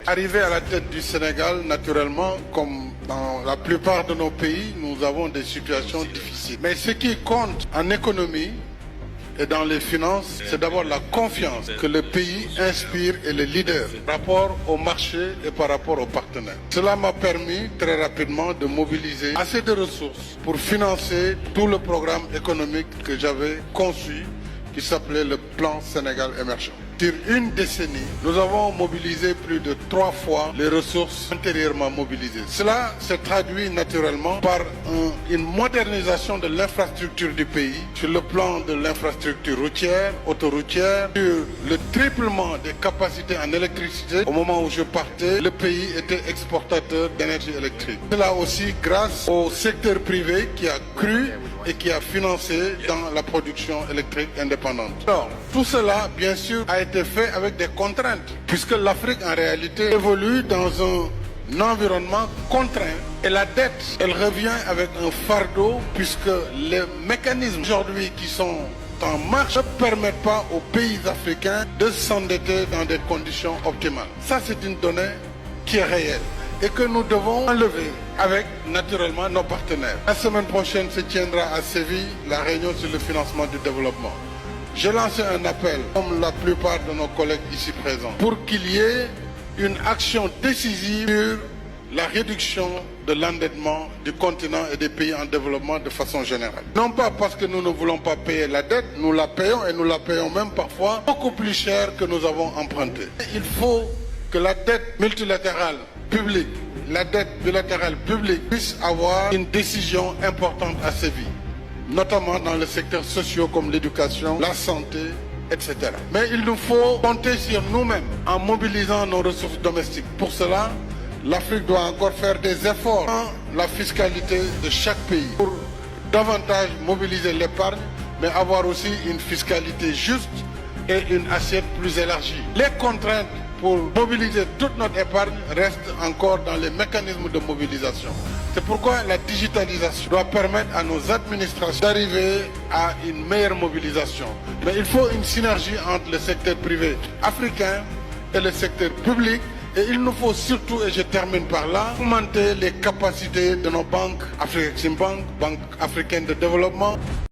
Arrivé à la tête du Sénégal, naturellement, comme dans la plupart de nos pays, nous avons des situations difficiles. Mais ce qui compte en économie et dans les finances, c'est d'abord la confiance que le pays inspire et les leaders par rapport au marché et par rapport aux partenaires. Cela m'a permis très rapidement de mobiliser assez de ressources pour financer tout le programme économique que j'avais conçu qui s'appelait le Plan Sénégal émergent. Sur une décennie, nous avons mobilisé plus de 3 fois les ressources antérieurement mobilisées. Cela se traduit naturellement par une modernisation de l'infrastructure du pays, sur le plan de l'infrastructure routière, autoroutière, sur le triplement des capacités en électricité. Au moment où je partais, le pays était exportateur d'énergie électrique. Cela aussi grâce au secteur privé qui a cru et qui a financé dans la production électrique indépendante. Alors, tout cela, bien sûr, a été fait avec des contraintes, puisque l'Afrique, en réalité, évolue dans un environnement contraint. Et la dette, elle revient avec un fardeau, puisque les mécanismes aujourd'hui qui sont en marche ne permettent pas aux pays africains de s'endetter dans des conditions optimales. Ça, c'est une donnée qui est réelle et que nous devons enlever avec naturellement nos partenaires. La semaine prochaine se tiendra à Séville la réunion sur le financement du développement. J'ai lancé un appel, comme la plupart de nos collègues ici présents, pour qu'il y ait une action décisive sur la réduction de l'endettement du continent et des pays en développement de façon générale. Non pas parce que nous ne voulons pas payer la dette, nous la payons et nous la payons même parfois beaucoup plus cher que nous avons emprunté. Il faut que la dette multilatérale publique, la dette bilatérale publique puisse avoir une décision importante à Séville, notamment dans le secteur social comme l'éducation, la santé, etc. Mais il nous faut compter sur nous-mêmes en mobilisant nos ressources domestiques. Pour cela, l'Afrique doit encore faire des efforts dans la fiscalité de chaque pays pour davantage mobiliser l'épargne, mais avoir aussi une fiscalité juste et une assiette plus élargie. Les contraintes pour mobiliser toute notre épargne reste encore dans les mécanismes de mobilisation. C'est pourquoi la digitalisation doit permettre à nos administrations d'arriver à une meilleure mobilisation. Mais il faut une synergie entre le secteur privé africain et le secteur public. Et il nous faut surtout, et je termine par là, augmenter les capacités de nos banques, Afreximbank, Banque africaine de développement.